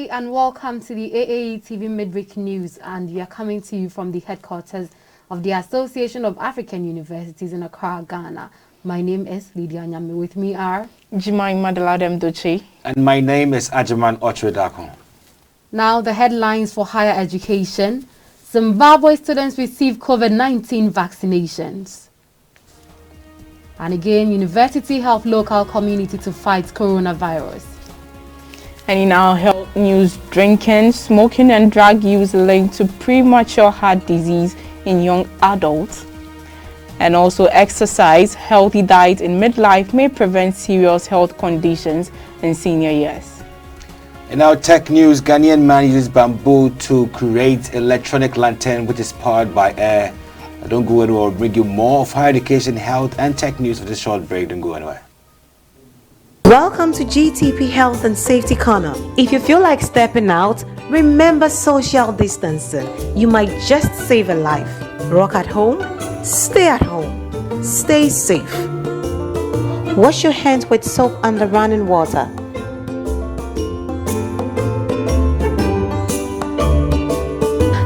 day and welcome to the AAU TV Mid-Week News, and we are coming to you from the headquarters of the Association of African Universities in Accra, Ghana. My name is Lydia Nyame. With me are Jemima, Deladem, Dotsey. And my name is Agyemang, Okyere, Darko. Now the headlines for higher education. Zimbabwe students receive COVID-19 vaccinations. And again, university help local community to fight coronavirus. And in our health news, drinking, smoking and drug use linked to premature heart disease in young adults. And also exercise, healthy diet in midlife may prevent serious health conditions in senior years. In our tech news, Ghanaian man uses bamboo to create electronic lantern which is powered by air. Don't go anywhere, I'll bring you more of higher education, health and tech news for this short break. Don't go anywhere. Welcome to GTP Health and Safety Corner. If you feel like stepping out, remember social distancing. You might just save a life. Rock at home, stay at home, stay safe. Wash your hands with soap and running water.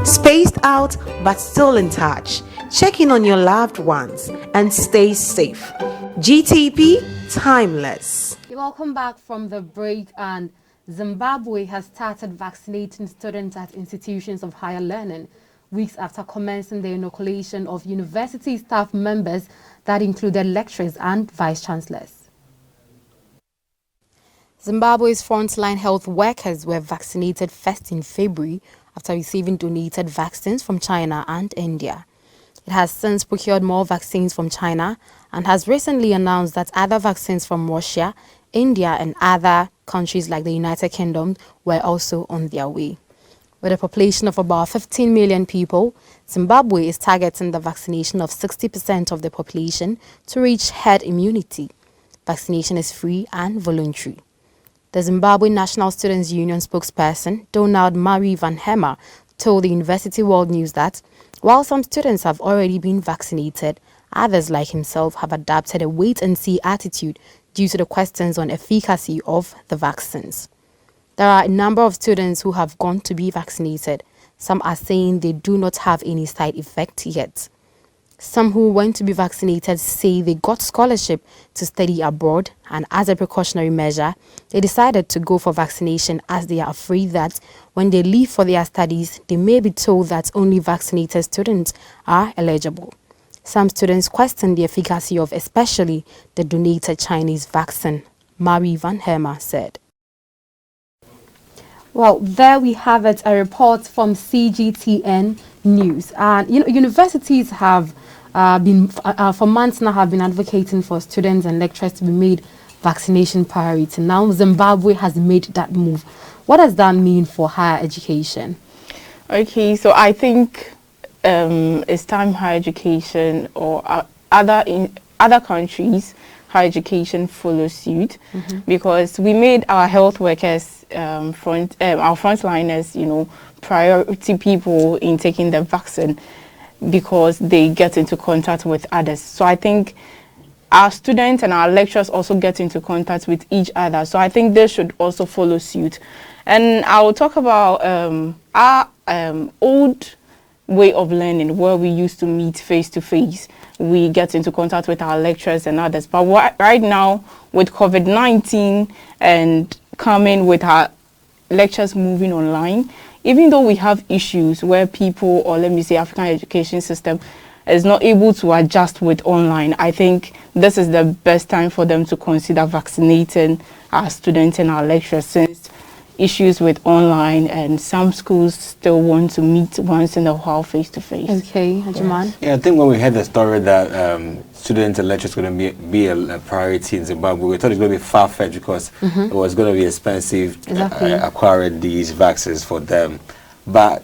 Spaced out but still in touch. Check in on your loved ones and stay safe. GTP, timeless. Welcome back from the break. And Zimbabwe has started vaccinating students at institutions of higher learning weeks after commencing the inoculation of university staff members that included lecturers and vice chancellors. Zimbabwe's frontline health workers were vaccinated first in February after receiving donated vaccines from China and India. It has since procured more vaccines from China and has recently announced that other vaccines from Russia, India and other countries like the United Kingdom were also on their way. With a population of about 15 million people, Zimbabwe is targeting the vaccination of 60% of the population to reach herd immunity. Vaccination is free and voluntary. The Zimbabwe National Students' Union spokesperson, Donald Mari Van Hemmer, told the University World News that while some students have already been vaccinated, others like himself have adopted a wait-and-see attitude due to the questions on efficacy of the vaccines. There are a number of students who have gone to be vaccinated. Some are saying they do not have any side effect yet. Some who went to be vaccinated say they got scholarship to study abroad, and as a precautionary measure, they decided to go for vaccination as they are afraid that when they leave for their studies, they may be told that only vaccinated students are eligible. Some students question the efficacy of especially the donated Chinese vaccine, Mari Van Hemmer said. Well, there we have it, a report from CGTN News. And universities have been, for months now, have been advocating for students and lecturers to be made vaccination priority. Now Zimbabwe has made that move. What does that mean for higher education? Okay, so I think it's time higher education or other countries higher education follow suit, because we made our health workers our frontliners, priority people in taking the vaccine because they get into contact with others. So I think our students and our lecturers also get into contact with each other. So I think they should also follow suit. And I will talk about our old way of learning, where we used to meet face to face. We get into contact with our lecturers and others. But right now, with COVID-19 and coming with our lectures moving online, even though we have issues where people, or let me say African education system, is not able to adjust with online, I think this is the best time for them to consider vaccinating our students and our lecturers, since issues with online and some schools still want to meet once in a while face to face. Okay, Agyemang. Yeah, I think when we heard the story that students and lecturers going to be a priority in Zimbabwe, we thought it was going to be far-fetched because it was going to be expensive acquiring these vaccines for them. But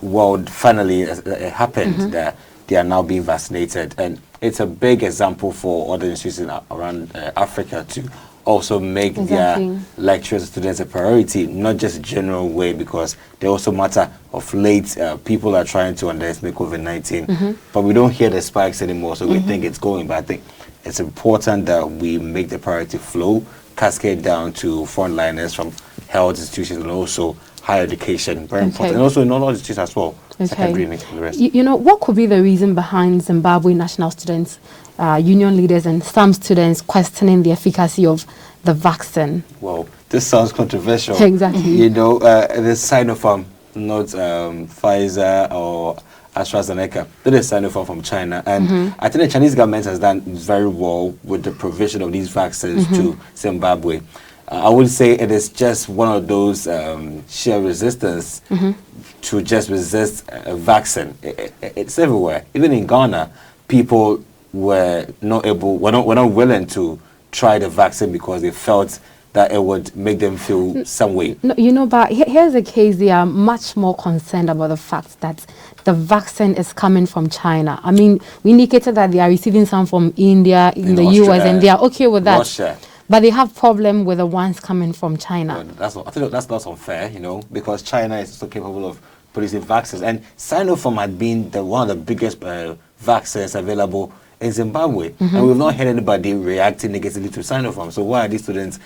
finally it happened that they are now being vaccinated, and it's a big example for other institutions around Africa to also make their lecturers and students a priority, not just a general way, because they also matter. Of late, people are trying to underestimate COVID-19, but we don't hear the spikes anymore, so we think it's going. But I think it's important that we make the priority flow cascade down to frontliners from health institutions and also higher education, very important, and also in all institutes as well. Secondary and the rest. You know, what could be the reason behind Zimbabwe National Students Union leaders and some students questioning the efficacy of the vaccine? Well, this sounds controversial. Exactly. You know, the Sinopharm, not Pfizer or AstraZeneca. That is Sinopharm from China. And I think the Chinese government has done very well with the provision of these vaccines to Zimbabwe. I would say it is just one of those sheer resistance to just resist a vaccine. It's everywhere. Even in Ghana, people were not willing to try the vaccine because they felt that it would make them feel some way. No, you know, but here's the case. They are much more concerned about the fact that the vaccine is coming from China. I mean, we indicated that they are receiving some from India, in the US, and they are okay with that. Russia. But they have problem with the ones coming from China. Well, I think that's not unfair, you know, because China is also capable of producing vaccines. And Sinopharm had been one of the biggest vaccines available in Zimbabwe. And we've not heard anybody reacting negatively to Sinopharm. So why are these students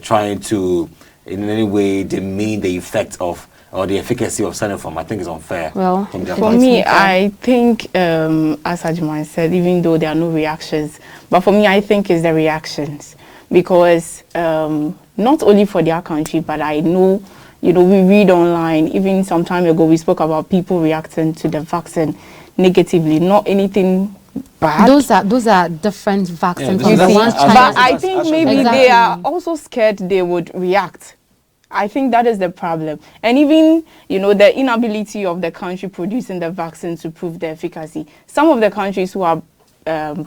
trying to, in any way, demean the effect of or the efficacy of Sinopharm? I think it's unfair. Well, for me, I think, as Agyemang said, even though there are no reactions, but for me, I think it's the reactions. Because not only for their country, but I know, you know, we read online, even some time ago, we spoke about people reacting to the vaccine negatively, not anything bad. Those are different vaccines. Yeah, from the ones China. But I think maybe Exactly. they are also scared they would react. I think that is the problem. And even, you know, the inability of the country producing the vaccine to prove the efficacy. Some of the countries who are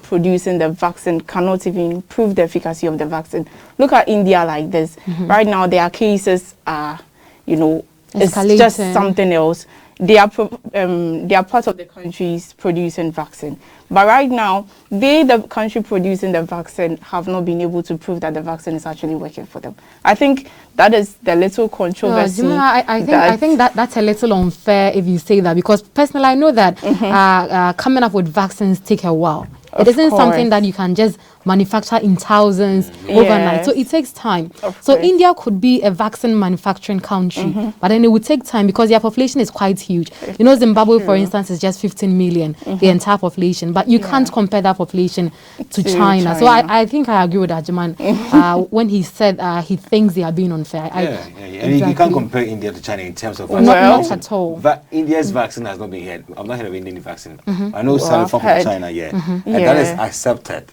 producing the vaccine cannot even prove the efficacy of the vaccine. Look at India like this. Right now, their cases are, you know, it's just something else. They are part of the countries producing vaccine. But right now, the country producing the vaccine, have not been able to prove that the vaccine is actually working for them. I think that is the little controversy. I think that's a little unfair if you say that, because personally I know that coming up with vaccines take a while. It isn't something that you can just manufacture in thousands overnight. So it takes time. So India could be a vaccine manufacturing country, but then it would take time because their population is quite huge. You know, Zimbabwe, for instance, is just 15 million, the entire population. But you can't compare that population to China. So I think I agree with Agyemang when he said he thinks they are being unfair. And you can't compare India to China in terms of not at all. India's vaccine has not been here. I've not heard of Indian vaccine. I know Sinopharm from China, and that is accepted.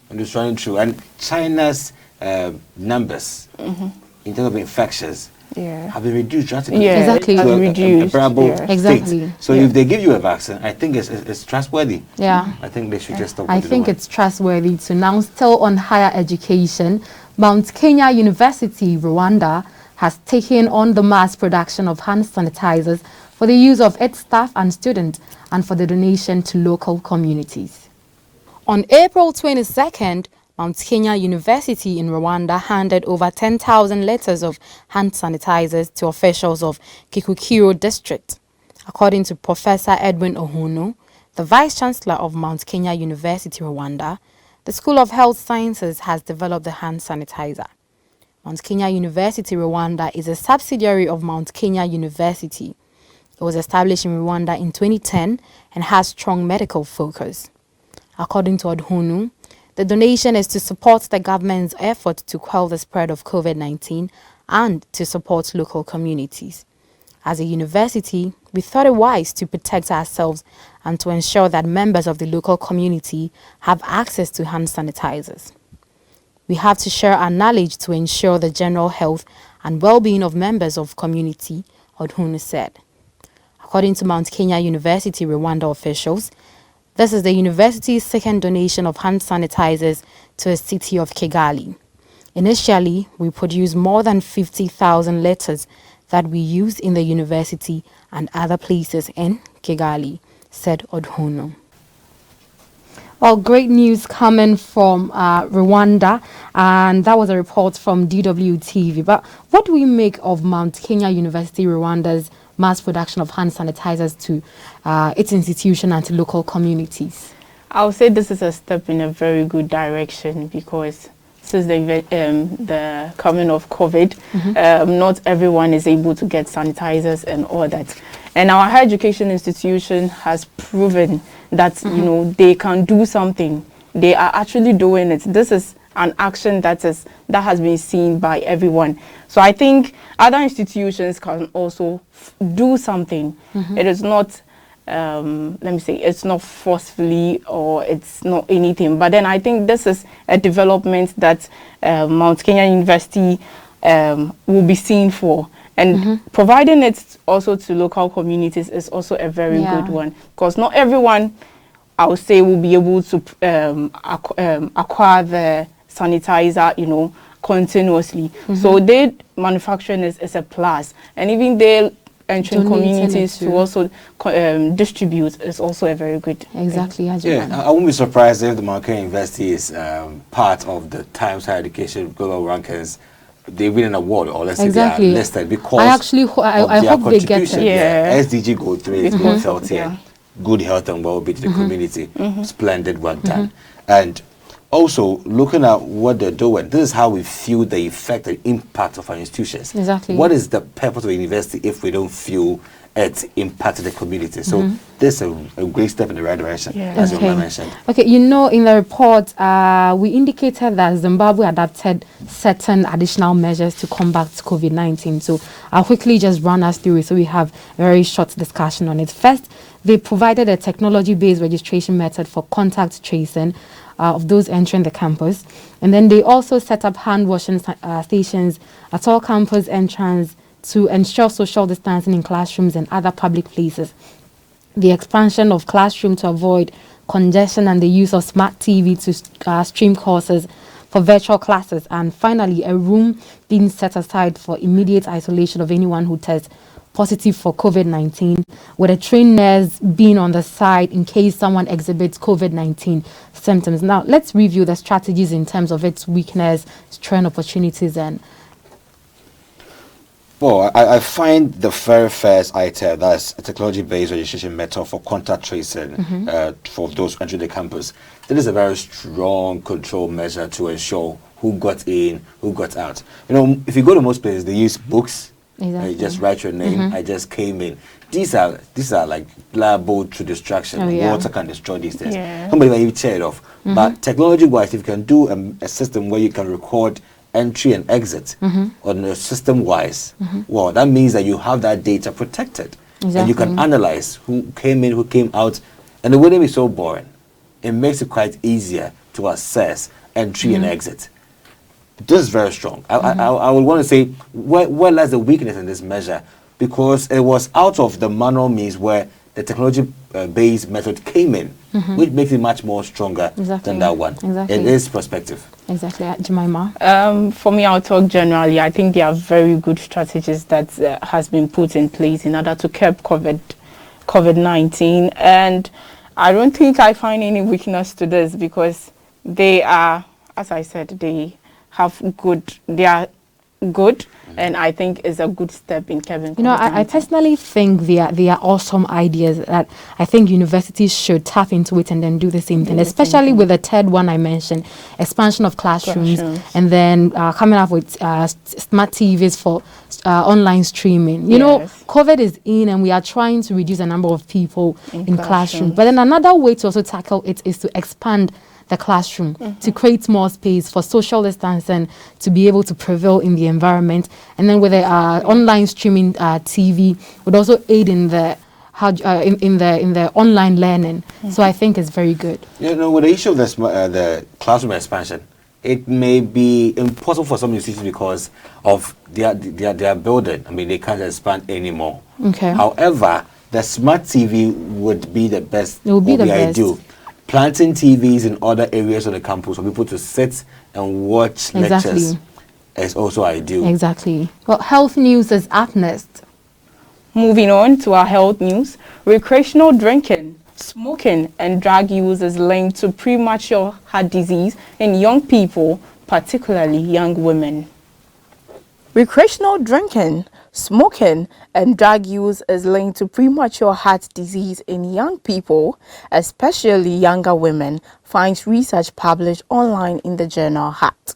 And it's running true. And China's numbers in terms of infections have been reduced drastically. Exactly. To a bearable state. So if they give you a vaccine, I think it's trustworthy. I think they should just stop. I think it's trustworthy too. Now, still on higher education, Mount Kenya University, Rwanda, has taken on the mass production of hand sanitizers for the use of its staff and students and for the donation to local communities. On April 22nd, Mount Kenya University in Rwanda handed over 10,000 litres of hand sanitizers to officials of Kicukiro district. According to Professor Edwin Ohunu, the Vice-Chancellor of Mount Kenya University Rwanda, the School of Health Sciences has developed the hand sanitizer. Mount Kenya University Rwanda is a subsidiary of Mount Kenya University. It was established in Rwanda in 2010 and has strong medical focus. According to Odhunu, the donation is to support the government's effort to quell the spread of COVID-19 and to support local communities. As a university, we thought it wise to protect ourselves and to ensure that members of the local community have access to hand sanitizers. We have to share our knowledge to ensure the general health and well-being of members of community, Odhunu said. According to Mount Kenya University Rwanda officials, this is the university's second donation of hand sanitizers to the city of Kigali. Initially, we produced more than 50,000 litres that we used in the university and other places in Kigali, said Odhunu. Well, great news coming from Rwanda, and that was a report from DW TV. But what do we make of Mount Kenya University Rwanda's mass production of hand sanitizers to its institution and to local communities? I would say this is a step in a very good direction because since the coming of COVID, not everyone is able to get sanitizers and all that. And our higher education institution has proven that, you know, they can do something. They are actually doing it. This is an action that has been seen by everyone. So I think other institutions can also do something. It is not, let me say, it's not forcefully or it's not anything. But then I think this is a development that Mount Kenya University will be seen for. And providing it also to local communities is also a very good one. Because not everyone, I would say, will be able to acquire the sanitizer, you know, continuously. So their manufacturing is a plus. And even their entering communities to also distribute is also a very good Exactly. Yeah, I won't be surprised if the Mount Kenya University is part of the Times Higher Education Global Rankings. They win an award, or let's say they are listed because I hope they get it. SDG Gold 3 is good health here, good health and well-being to the community. Splendid work done. And also looking at what they're doing, this is how we feel the effect and impact of our institutions. Exactly. What is the purpose of a university if we don't feel it impacted the community? So this is a great step in the right direction, as you mentioned. Okay, you know, in the report, we indicated that Zimbabwe adopted certain additional measures to combat COVID-19. So I'll quickly just run us through it so we have a very short discussion on it. First, they provided a technology-based registration method for contact tracing of those entering the campus. And then they also set up hand washing stations at all campus entrance to ensure social distancing in classrooms and other public places. The expansion of classroom to avoid congestion and the use of smart TV to stream courses for virtual classes. And finally, a room being set aside for immediate isolation of anyone who tests positive for COVID-19, with a trained nurse being on the side in case someone exhibits COVID-19 symptoms. Now, let's review the strategies in terms of its weakness, strength, opportunities, and... Well, I find the very first item, that's a technology-based registration method for contact tracing for those entering the campus. That is a very strong control measure to ensure who got in, who got out. You know, if you go to most places, they use books. Exactly. You just write your name. I just came in. These are like liable to destruction. Water can destroy these things. Somebody might even tear it off. But technology-wise, if you can do a system where you can record entry and exit on a system-wise, well, that means that you have that data protected. And you can analyze who came in, who came out, and it wouldn't be so boring. It makes it quite easier to assess entry and exit. This is very strong. I would want to say, where lies the weakness in this measure? Because it was out of the manual means where the technology-based method came in, which makes it much more stronger than that one. It is perspective. Exactly. Jemima? For me, I'll talk generally. I think there are very good strategies that has been put in place in order to curb COVID-19. And I don't think I find any weakness to this because they are, as I said, they are good, and I think it's a good step in curbing COVID-19. You know, I personally think they are awesome ideas that I think universities should tap into it and then do the same thing, especially with the third one I mentioned, expansion of classrooms. And then coming up with smart TVs for online streaming. You know, COVID is in and we are trying to reduce the number of people in classrooms. But then another way to also tackle it is to expand the classroom, to create more space for social distancing to be able to prevail in the environment. And then with the online streaming TV would also aid in the in the online learning. So I think it's very good. You know, with the issue of the classroom expansion, it may be impossible for some institutions because of their building. I mean, they can't expand anymore. However, the smart TV would be the best. It would be the best. Ideal. Planting TVs in other areas of the campus for people to sit and watch lectures is also ideal. Exactly. Well, health news is up next. Moving on to our health news, recreational drinking, smoking and drug use is linked to premature heart disease in young people, particularly young women. Recreational drinking, smoking and drug use is linked to premature heart disease in young people, especially younger women, finds research published online in the journal Heart.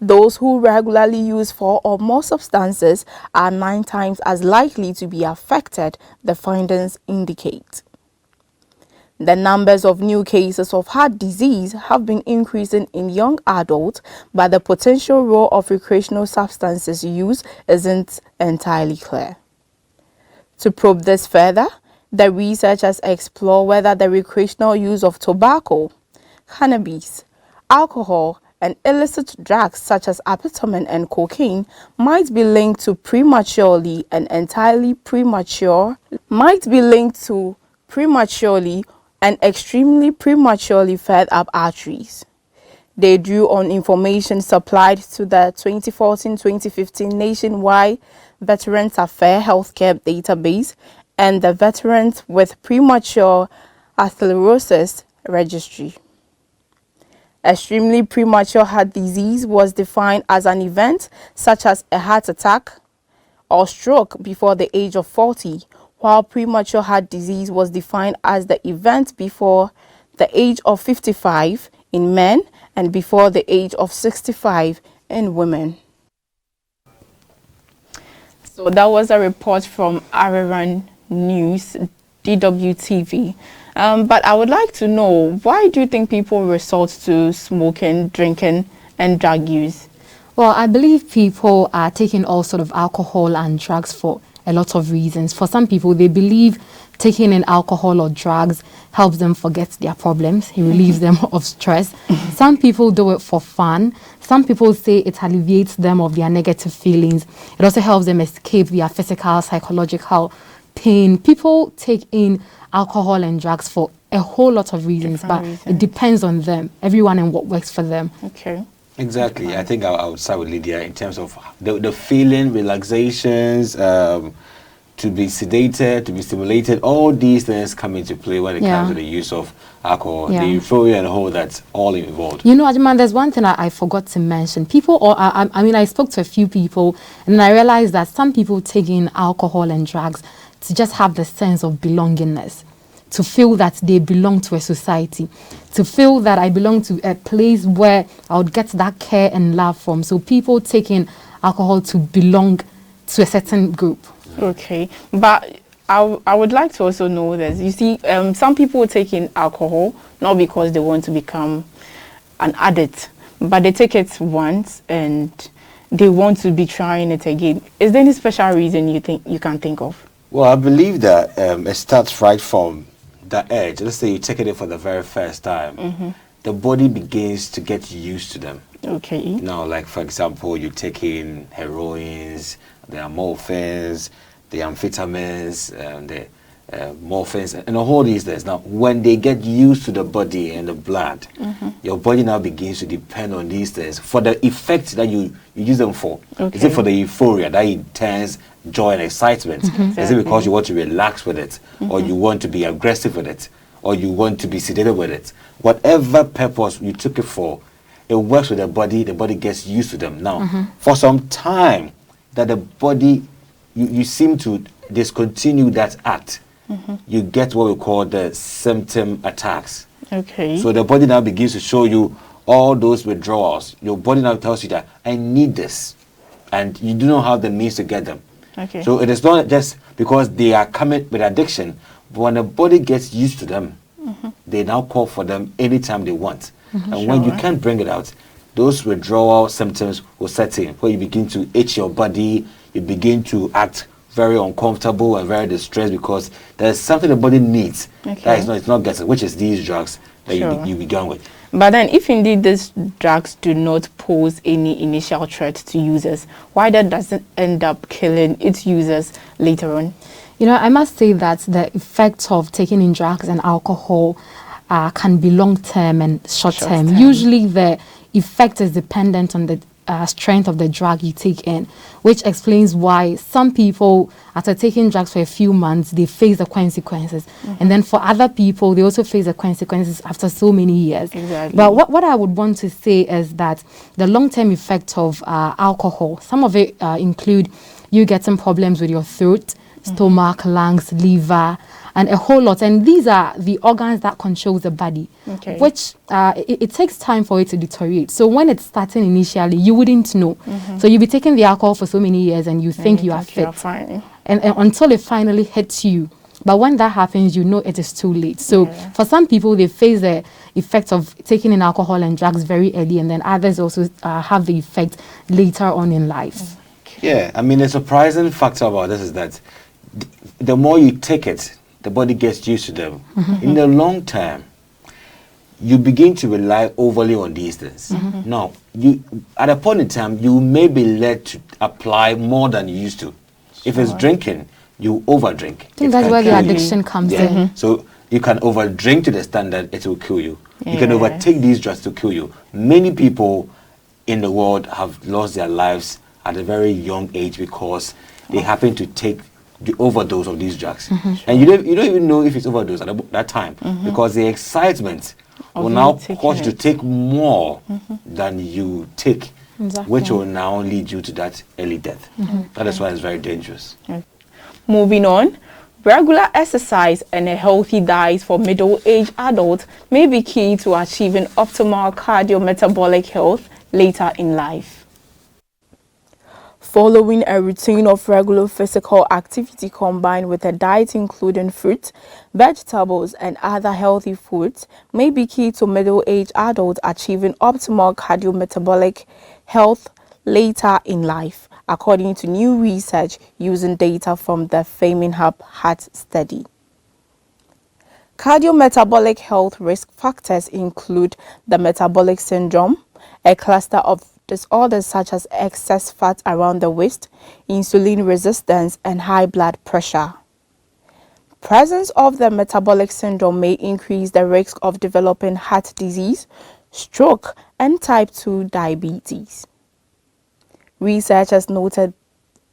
Those who regularly use 4 or more substances are 9 times as likely to be affected, the findings indicate. The numbers of new cases of heart disease have been increasing in young adults, but the potential role of recreational substances use isn't entirely clear. To probe this further, the researchers explore whether the recreational use of tobacco, cannabis, alcohol, and illicit drugs such as amphetamine and cocaine might be linked to prematurely and extremely fed up arteries. They drew on information supplied to the 2014-2015 nationwide Veterans Affairs Healthcare Database and the Veterans with Premature Atherosclerosis Registry. Extremely premature heart disease was defined as an event such as a heart attack or stroke before the age of 40, while premature heart disease was defined as the event before the age of 55 in men and before the age of 65 in women. So that was a report from Araran News, DWTV. But I would like to know, why do you think people resort to smoking, drinking, and drug use? Well, I believe people are taking all sort of alcohol and drugs for a lot of reasons. For some people, they believe taking in alcohol or drugs helps them forget their problems. It relieves them of stress. Some people do it for fun. Some people say it alleviates them of their negative feelings. It also helps them escape their physical, psychological pain. People take in alcohol and drugs for a whole lot of reasons, it depends on them, everyone, and what works for them. Okay. Exactly. I think I would start with Lydia in terms of the feeling, relaxations, to be sedated, to be stimulated. All these things come into play when it comes to the use of alcohol, the euphoria and all that's all involved. You know, Agyemang, there's one thing I forgot to mention. I spoke to a few people, and then I realized that some people take in alcohol and drugs to just have the sense of belongingness, to feel that they belong to a society, to feel that I belong to a place where I would get that care and love from. So people take in alcohol to belong to a certain group. Okay, but I would like to also know this. You see, some people take in alcohol not because they want to become an addict, but they take it once and they want to be trying it again. Is there any special reason you can think of? Well, I believe that it starts right from the edge. Let's say you take it in for the very first time. The body begins to get used to them. Okay. Now, like for example, you take in heroines, the morphines, the amphetamines, the morphines, and all these things. Now, when they get used to the body and the blood, your body now begins to depend on these things for the effect that you use them for. Okay. Is it for the euphoria, that intense joy and excitement? Exactly. Is it because you want to relax with it, or you want to be aggressive with it, or you want to be sedated with it? Whatever purpose you took it for, it works with the body gets used to them. Now, for some time that the body, you seem to discontinue that act, you get what we call the symptom attacks. Okay. So the body now begins to show you all those withdrawals. Your body now tells you that I need this, and you do not have the means to get them. Okay. So it is not just because they are coming with addiction, but when the body gets used to them, they now call for them anytime they want. And when you can't bring it out, those withdrawal symptoms will set in, where you begin to itch your body, you begin to act very uncomfortable and very distressed because there's something the body needs that it's not getting, which is these drugs that you began with. But then if indeed these drugs do not pose any initial threat to users, why that doesn't end up killing its users later on? You know, I must say that the effects of taking in drugs and alcohol can be long-term and short-term. Usually the effect is dependent on the strength of the drug you take in, which explains why some people, after taking drugs for a few months, they face the consequences. And then for other people, they also face the consequences after so many years. Exactly. But what I would want to say is that the long-term effect of alcohol, some of it include you getting problems with your throat, stomach, lungs, liver, and a whole lot. And these are the organs that control the body, which it takes time for it to deteriorate. So when it's starting initially, you wouldn't know. So you'll be taking the alcohol for so many years and you think you are fit. And until it finally hits you. But when that happens, you know it is too late. So for some people, they face the effect of taking in alcohol and drugs very early, and then others also have the effect later on in life. Yeah, I mean, the surprising factor about this is that the more you take it, the body gets used to them. In the long term, you begin to rely overly on these things. Now, you at a point in time, you may be led to apply more than you used to. If it's drinking, you overdrink. I think that's where the addiction comes in. So you can overdrink to the standard it will kill you. You can overtake these drugs to kill you. Many people in the world have lost their lives at a very young age because they happen to take the overdose of these drugs. And you don't even know if it's overdose at that time because the excitement will now cause you to take more than you take, which will now lead you to that early death. That is why it's very dangerous. Moving on, regular exercise and a healthy diet for middle-aged adults may be key to achieving optimal cardiometabolic health later in life. Following a routine of regular physical activity combined with a diet including fruit, vegetables, and other healthy foods may be key to middle-aged adults achieving optimal cardiometabolic health later in life, according to new research using data from the Framingham Heart Study. Cardiometabolic health risk factors include the metabolic syndrome, a cluster of disorders such as excess fat around the waist, insulin resistance, and high blood pressure. Presence of the metabolic syndrome may increase the risk of developing heart disease, stroke, and type 2 diabetes. Researchers noted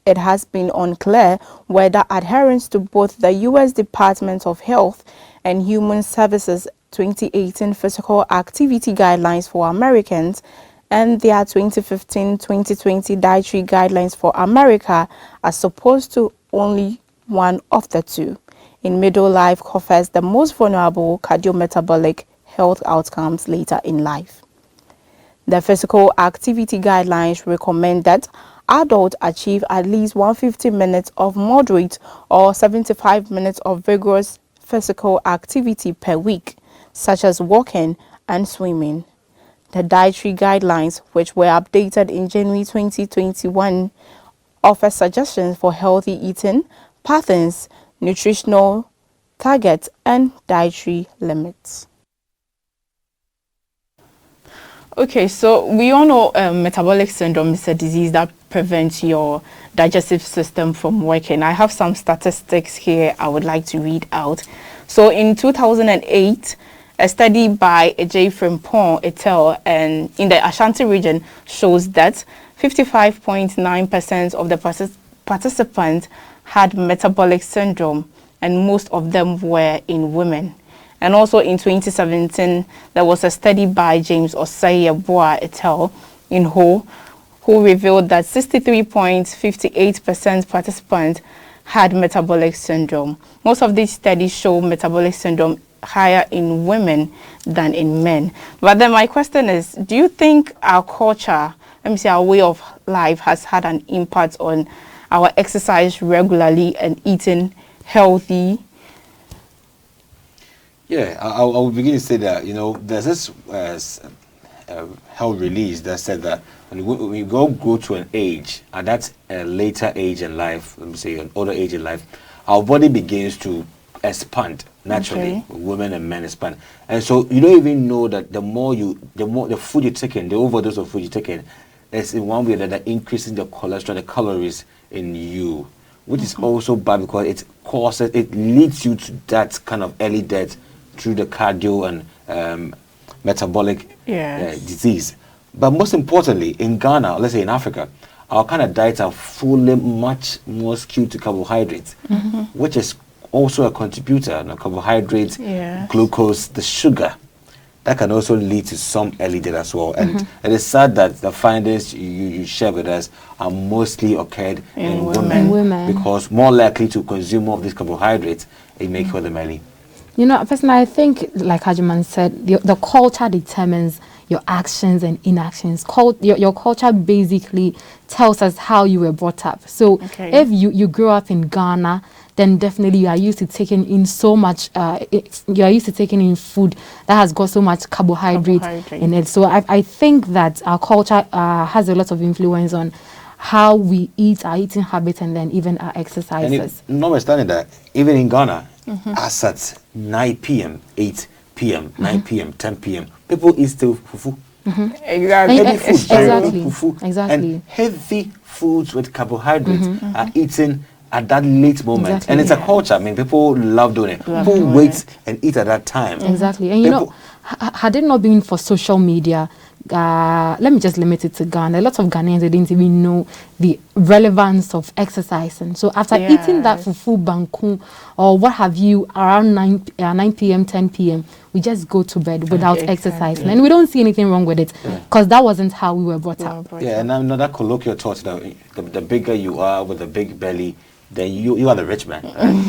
it has been unclear whether adherence to both the U.S. Department of Health and Human Services 2018 Physical Activity Guidelines for Americans and their 2015-2020 Dietary Guidelines for America as opposed to only one of the two in middle life covers the most vulnerable cardiometabolic health outcomes later in life. The Physical Activity Guidelines recommend that adults achieve at least 150 minutes of moderate or 75 minutes of vigorous physical activity per week, such as walking and swimming. The dietary guidelines, which were updated in January 2021, offer suggestions for healthy eating patterns, nutritional targets, and dietary limits. Okay, so we all know metabolic syndrome is a disease that prevents your digestive system from working. I have some statistics here I would like to read out. So in 2008, a study by Agyemang et al. And in the Ashanti region shows that 55.9% of the participants had metabolic syndrome, and most of them were in women. And also in 2017, there was a study by James Okyere et al. In Ho, who revealed that 63.58% participants had metabolic syndrome. Most of these studies show metabolic syndrome higher in women than in men. But then my question is, do you think our culture, our way of life has had an impact on our exercise regularly and eating healthy? Yeah, I will begin to say that, there's this health release that said that when we go to an age, and that's a later age in life, let me say an older age in life, our body begins to expand naturally. Women and men expand. And so you don't even know that the more the food you're taking, the overdose of food you're taking, is in one way or another increasing the cholesterol, the calories in you, which is also bad because it leads you to that kind of early death through the cardio and metabolic disease. But most importantly, in Ghana, let's say in Africa, our kind of diets are fully much more skewed to carbohydrates, which is also a contributor. Carbohydrates, glucose, the sugar. that can also lead to some early death as well. And it is sad that the findings you share with us are mostly occurred in women, because more likely to consume more of these carbohydrates, it may kill them early. You know, personally, I think, like Agyemang said, the culture determines your actions and inactions. Your culture basically tells us how you were brought up. So if you grew up in Ghana, then definitely you are used to taking in so much, you are used to taking in food that has got so much carbohydrate in it. So I think that our culture has a lot of influence on how we eat, our eating habits, and then even our exercises. And notwithstanding that, even in Ghana, as at 9 p.m., 8 p.m., 9 p.m., 10 p.m., people eat still fufu. Exactly. Heavy food, Exactly. and heavy foods with carbohydrates are eaten at that late moment. And it's a culture. I mean, people love doing it. People wait and eat at that time. Exactly. And you know, had it not been for social media, let me just limit it to Ghana. A lot of Ghanaians, they didn't even know the relevance of exercising. So after eating that fufu banku or what have you around 9 p.m., 10 p.m., we just go to bed without exercising. And we don't see anything wrong with it, because that wasn't how we were brought up. Yeah, and another colloquial thought, the bigger you are with a big belly, then you are the rich man.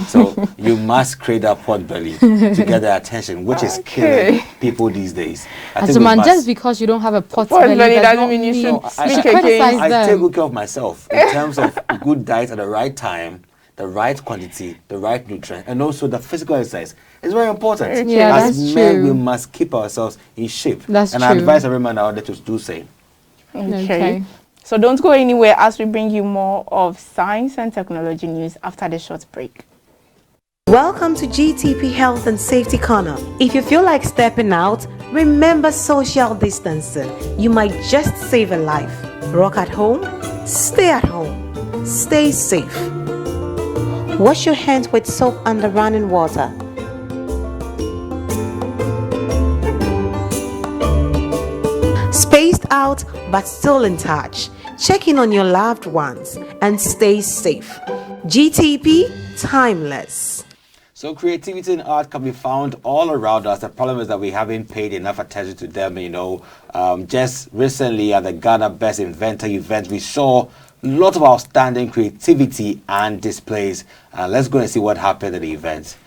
So you must create that pot belly to get their attention, which is killing people these days. Agyemang, just because you don't have a pot belly doesn't mean you should criticize them. I take good care of myself in terms of good diet at the right time, the right quantity, the right nutrient, and also the physical exercise. It's very important. As men, we must keep ourselves in shape. I advise every man out there to do same. Okay. So don't go anywhere as we bring you more of science and technology news after the short break. Welcome to GTP Health and Safety Corner. If you feel like stepping out, remember social distancing. You might just save a life. Rock at home, stay at home, stay safe. Wash your hands with soap and running water. Spaced out but still in touch. Check in on your loved ones and stay safe. GTP, timeless. So creativity and art can be found all around us. The problem is that we haven't paid enough attention to them. You know, just recently at the Ghana Best Inventor event, we saw a lot of outstanding creativity and displays. Let's go and see what happened at the event.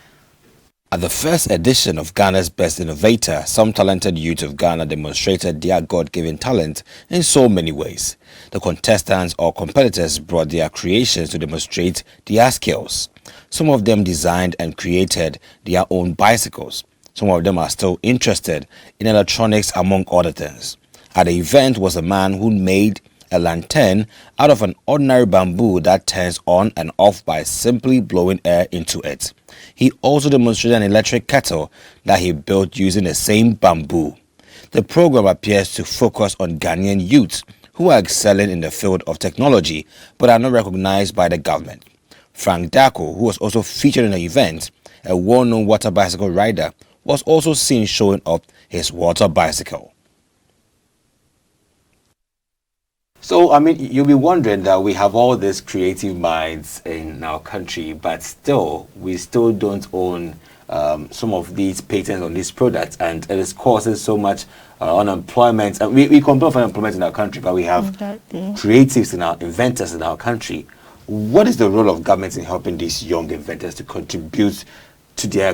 At the first edition of Ghana's Best Innovator, some talented youth of Ghana demonstrated their God-given talent in so many ways. The contestants or competitors brought their creations to demonstrate their skills. Some of them designed and created their own bicycles. Some of them are still interested in electronics, among other things. At the event was a man who made a lantern out of an ordinary bamboo that turns on and off by simply blowing air into it. He also demonstrated an electric kettle that he built using the same bamboo. The program appears to focus on Ghanaian youths who are excelling in the field of technology but are not recognized by the government. Frank Darko, who was also featured in the event, a well-known water bicycle rider, was also seen showing off his water bicycle. So, I mean, you'll be wondering that we have all these creative minds in our country, but still, we still don't own some of these patents on these products, and it is causing so much unemployment. And we complain of unemployment in our country, but we have creatives and our inventors in our country. What is the role of government in helping these young inventors to contribute to the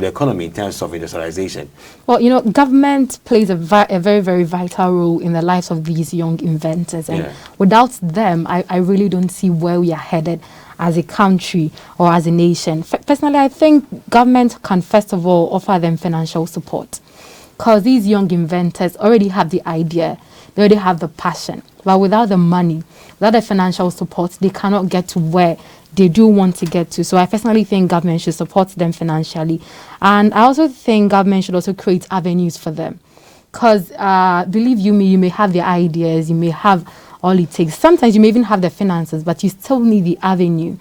economy in terms of industrialization? Well, you know, government plays a very, very vital role in the lives of these young inventors. And without them, I really don't see where we are headed as a country or as a nation. Personally, I think government can first of all offer them financial support, because these young inventors already have the idea, they already have the passion, but without the money, without the financial support, they cannot get to where they do want to get to. So I personally think government should support them financially. And I also think government should also create avenues for them. Because believe you me, you may have the ideas, you may have all it takes. Sometimes you may even have the finances, but you still need the avenue.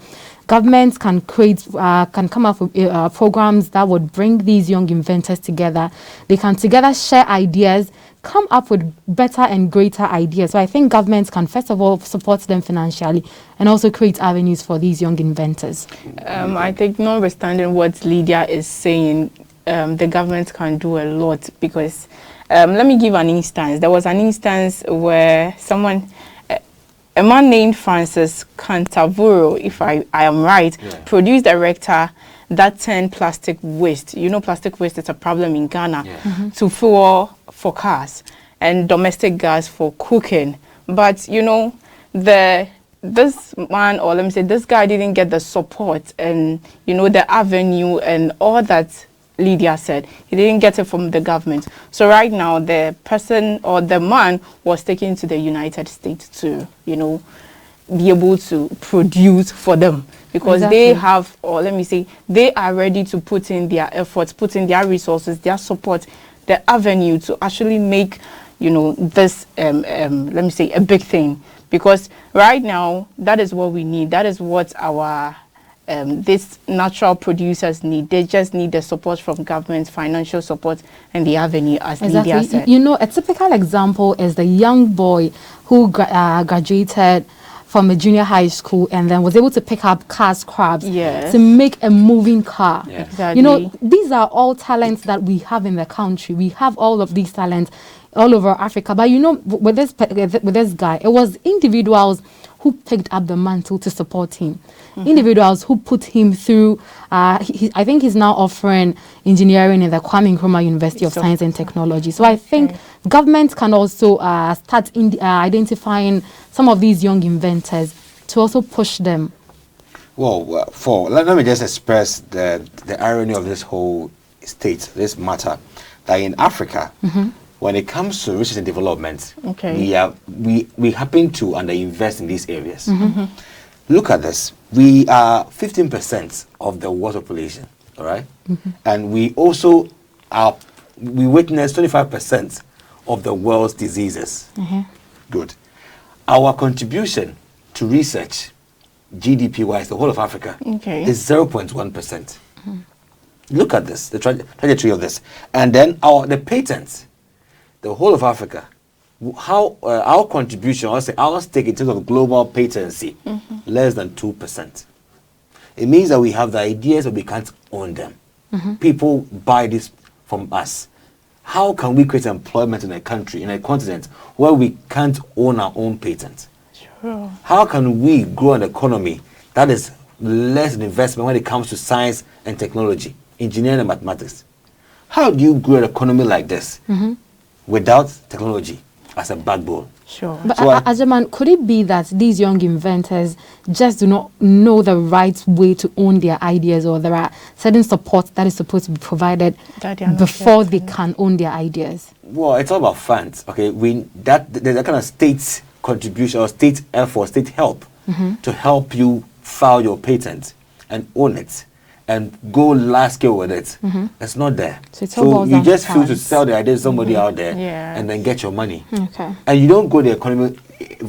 Governments can come up with programs that would bring these young inventors together. They can together share ideas, come up with better and greater ideas. So I think governments can first of all support them financially and also create avenues for these young inventors. I think notwithstanding what Lydia is saying, the government can do a lot, because let me give an instance. There was an instance where a man named Francis Cantavuro, if I am right, produced a rector that turned plastic waste. You know, plastic waste is a problem in Ghana, to fuel for cars and domestic gas for cooking. But, you know, this man, or let me say, this guy didn't get the support and, you know, the avenue and all that Lydia said. He didn't get it from the government. So right now, the person or the man was taken to the United States to, you know, be able to produce for them, because they have, or let me say, they are ready to put in their efforts, put in their resources, their support, the avenue to actually make, you know, this, let me say, a big thing. Because right now, that is what we need. That is what our these natural producers need. They just need the support from government, financial support, and the avenue, as Lydia said. You know, a typical example is the young boy who graduated from a junior high school and then was able to pick up car scraps to make a moving car. Exactly. You know, these are all talents that we have in the country. We have all of these talents all over Africa. But you know, with this guy, it was individuals who picked up the mantle to support him. Individuals who put him through, I think he's now offering engineering in the Kwame Nkrumah University of Science and Technology. So I think government can also start identifying some of these young inventors to also push them. Well, let me just express the irony of this whole this matter, that in Africa, when it comes to research and development, we happen to underinvest in these areas. Look at this. We are 15% of the world population, all right? And we also we witness 25% of the world's diseases. Good. Our contribution to research, GDP-wise, the whole of Africa, is 0.1%. Look at this, the trajectory of this. And then the patents, the whole of Africa, how our contribution, or say our stake in terms of global patency, less than 2%. It means that we have the ideas, but we can't own them. People buy this from us. How can we create employment in a country, in a continent, where we can't own our own patent? How can we grow an economy that is less an investment when it comes to science and technology, engineering and mathematics? How do you grow an economy like this without technology as a backbone? But so Agyemang, could it be that these young inventors just do not know the right way to own their ideas, or there are certain support that is supposed to be provided before they can own their ideas? Well, it's all about funds. Okay, there's a kind of state contribution or state effort, state help to help you file your patent and own it and go large scale with it. It's not there. So you just feel to sell the idea to somebody out there and then get your money. And you don't go the economy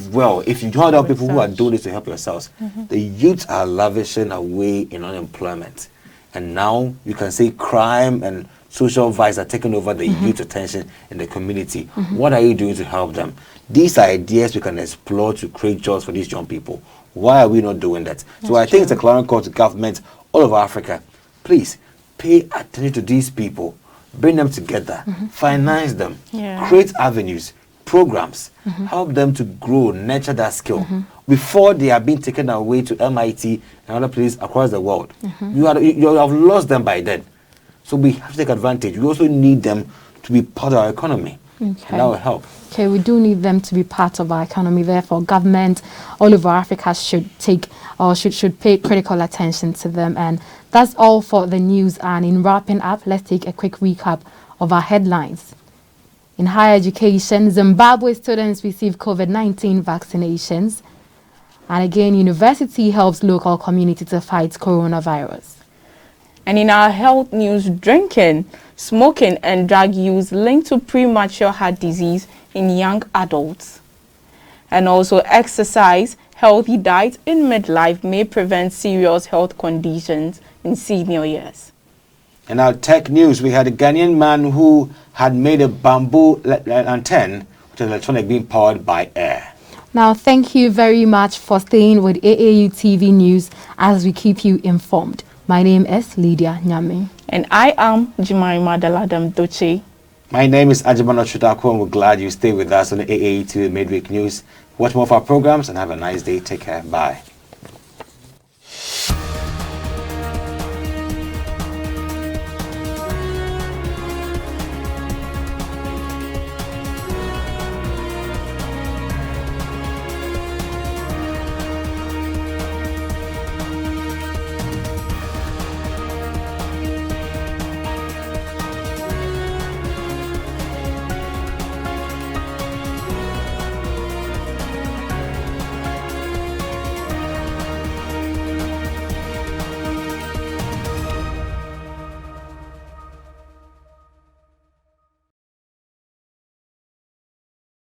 well if you don't have people who are doing this to help yourselves. The youth are lavishing away in unemployment. And now you can say crime and social vice are taking over the youth attention in the community. What are you doing to help them? These are ideas we can explore to create jobs for these young people. Why are we not doing that? So I think it's a clarion call to government all over Africa. Please pay attention to these people, bring them together, finance them, create avenues, programs, help them to grow, nurture that skill before they are being taken away to MIT and other places across the world. You have lost them by then. So we have to take advantage. We also need them to be part of our economy. And that will help. Okay, we do need them to be part of our economy. Therefore, government all over Africa should take or should pay critical attention to them. And that's all for the news. And in wrapping up, let's take a quick recap of our headlines. In higher education, Zimbabwe students receive COVID-19 vaccinations. And again, university helps local community to fight coronavirus. And in our health news, drinking, smoking and drug use linked to premature heart disease in young adults. And also exercise, healthy diet in midlife may prevent serious health conditions in senior years. In our tech news, we had a Ghanaian man who had made a bamboo antenna, which is electronic, being powered by air. Now, thank you very much for staying with AAU TV News as we keep you informed. My name is Lydia Nyame. And I am Jemima Deladem Dotsey. My name is Agyemang, Darko, and we're glad you stay with us on the AAU TV Mid-Week News. Watch more of our programs and have a nice day. Take care. Bye.